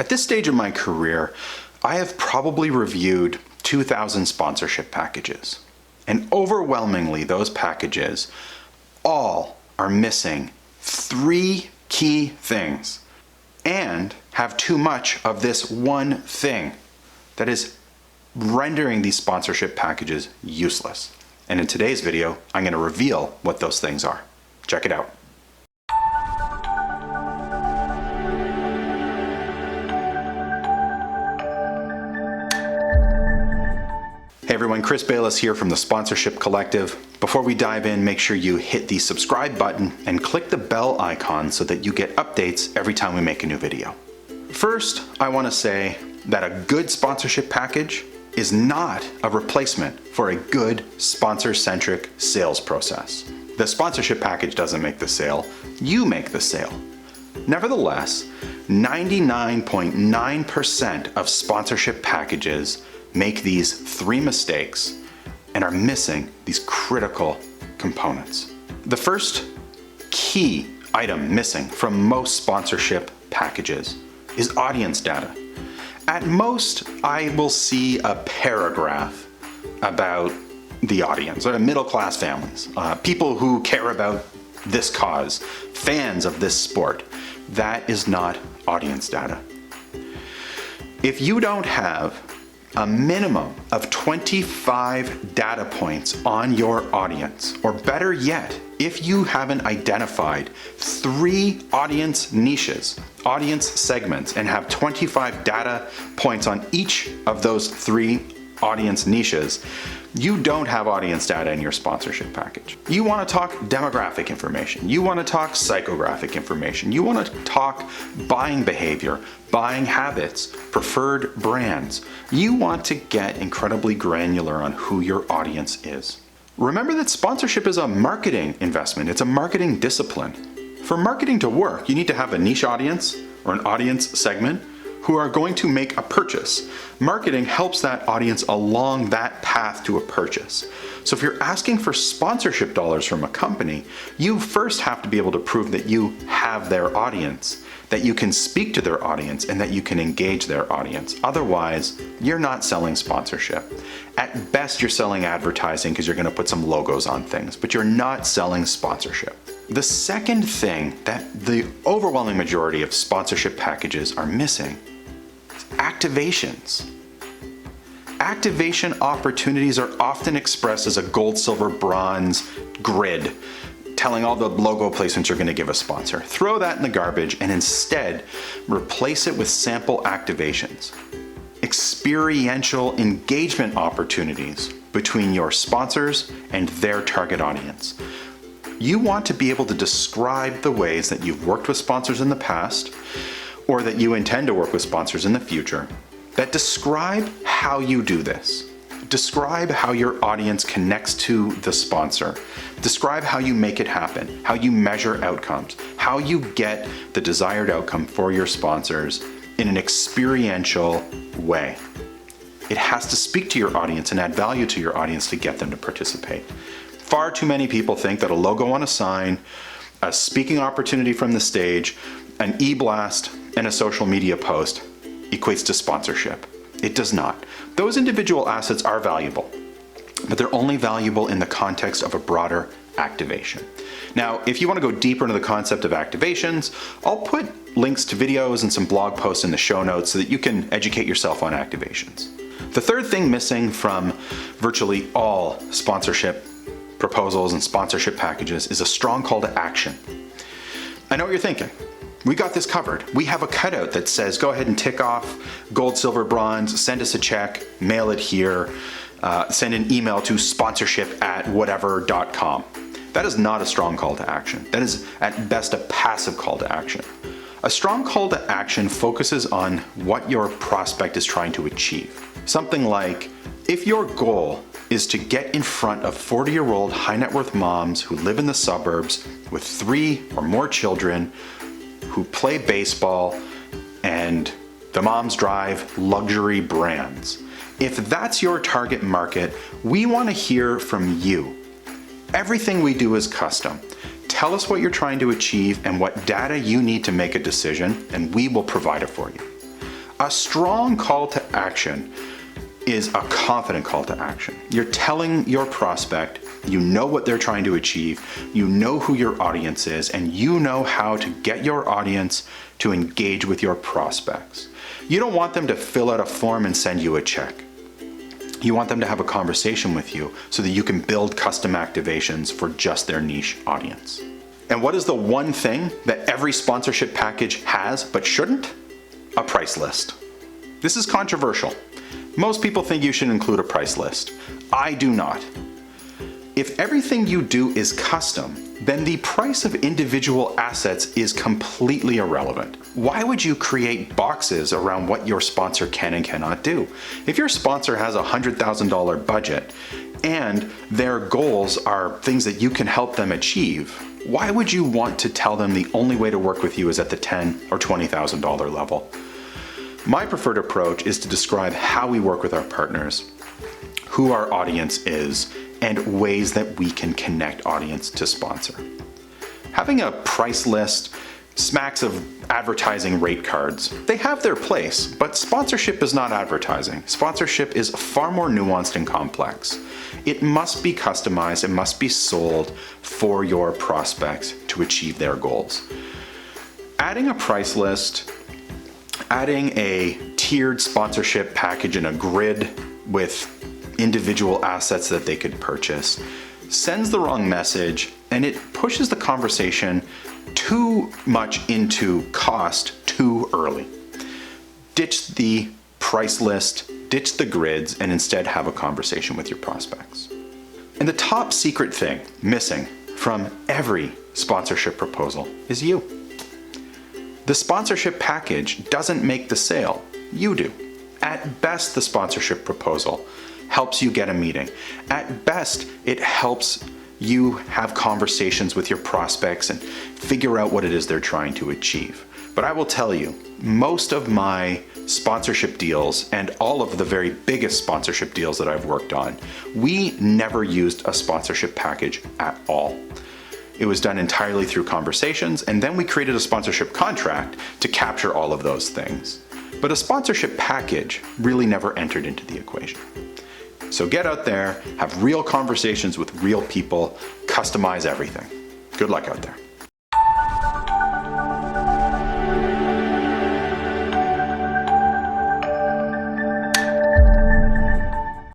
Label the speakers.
Speaker 1: At this stage of my career, I have probably reviewed 2,000 sponsorship packages. And overwhelmingly, those packages all are missing 3 key things and have too much of this one thing that is rendering these sponsorship packages useless. And in today's video, I'm going to reveal what those things are. Check it out. Hey everyone, Chris BAYLIS here from the Sponsorship Collective. Before we dive in, make sure you hit the subscribe button and click the bell icon so that you get updates every time we make a new video. First, I want to say that a good sponsorship package is not a replacement for a good sponsor-centric sales process. The sponsorship package doesn't make the sale, you make the sale. Nevertheless, 99.9% of sponsorship packages make these 3 mistakes and are missing these critical components. The first key item missing from most sponsorship packages is audience data. At most, I will see a paragraph about the audience, middle-class families, people who care about this cause, fans of this sport. That is not audience data. If you don't have a minimum of 25 data points on your audience, or better yet, if you haven't identified 3 audience niches, audience segments, and have 25 data points on each of those 3 audience niches, you don't have audience data in your sponsorship package. You want to talk demographic information. You want to talk psychographic information. You want to talk buying behavior, buying habits, preferred brands. You want to get incredibly granular on who your audience is. Remember that sponsorship is a marketing investment. It's a marketing discipline. For marketing to work, you need to have a niche audience or an audience segment who are going to make a purchase. Marketing helps that audience along that path to a purchase. So if you're asking for sponsorship dollars from a company, you first have to be able to prove that you have their audience, that you can speak to their audience, and that you can engage their audience. Otherwise, you're not selling sponsorship. At best, you're selling advertising because you're going to put some logos on things, but you're not selling sponsorship. The second thing that the overwhelming majority of sponsorship packages are missing is activations. Activation opportunities are often expressed as a gold, silver, bronze grid, telling all the logo placements you're going to give a sponsor. Throw that in the garbage and instead replace it with sample activations. Experiential engagement opportunities between your sponsors and their target audience. You want to be able to describe the ways that you've worked with sponsors in the past, or that you intend to work with sponsors in the future, that describe how you do this. Describe how your audience connects to the sponsor. Describe how you make it happen, how you measure outcomes, how you get the desired outcome for your sponsors in an experiential way. It has to speak to your audience and add value to your audience to get them to participate. Far too many people think that a logo on a sign, a speaking opportunity from the stage, an e-blast, and a social media post equates to sponsorship. It does not. Those individual assets are valuable, but they're only valuable in the context of a broader activation. Now, if you want to go deeper into the concept of activations, I'll put links to videos and some blog posts in the show notes so that you can educate yourself on activations. The third thing missing from virtually all sponsorship proposals and sponsorship packages is a strong call to action. I know what you're thinking. We got this covered. We have a cutout that says, go ahead and tick off gold, silver, bronze, send us a check, mail it here, send an email to sponsorship@whatever.com. That is not a strong call to action. That is at best a passive call to action. A strong call to action focuses on what your prospect is trying to achieve. Something like, if your goal is to get in front of 40-year-old high net worth moms who live in the suburbs with 3 or more children, who play baseball, and the moms drive luxury brands. If that's your target market, we want to hear from you. Everything we do is custom. Tell us what you're trying to achieve and what data you need to make a decision, and we will provide it for you. A strong call to action is a confident call to action. You're telling your prospect, you know what they're trying to achieve, you know who your audience is, and you know how to get your audience to engage with your prospects. You don't want them to fill out a form and send you a check. You want them to have a conversation with you so that you can build custom activations for just their niche audience. And what is the one thing that every sponsorship package has but shouldn't? A price list. This is controversial. Most people think you should include a price list. I do not. If everything you do is custom, then the price of individual assets is completely irrelevant. Why would you create boxes around what your sponsor can and cannot do? If your sponsor has a $100,000 budget and their goals are things that you can help them achieve, why would you want to tell them the only way to work with you is at the $10,000 or $20,000 level? My preferred approach is to describe how we work with our partners, who our audience is, and ways that we can connect audience to sponsor. Having a price list smacks of advertising rate cards. They have their place, but sponsorship is not advertising. Sponsorship is far more nuanced and complex. It must be customized, it must be sold for your prospects to achieve their goals. Adding a price list, adding a tiered sponsorship package in a grid with individual assets that they could purchase sends the wrong message, and it pushes the conversation too much into cost too early. Ditch the price list, ditch the grids, and instead have a conversation with your prospects. And the top secret thing missing from every sponsorship proposal is you. The sponsorship package doesn't make the sale, you do. At best, the sponsorship proposal helps you get a meeting. At best, it helps you have conversations with your prospects and figure out what it is they're trying to achieve. But I will tell you, most of my sponsorship deals and all of the very biggest sponsorship deals that I've worked on, we never used a sponsorship package at all. It was done entirely through conversations, and then we created a sponsorship contract to capture all of those things. But a sponsorship package really never entered into the equation. So get out there, have real conversations with real people, customize everything. Good luck out there.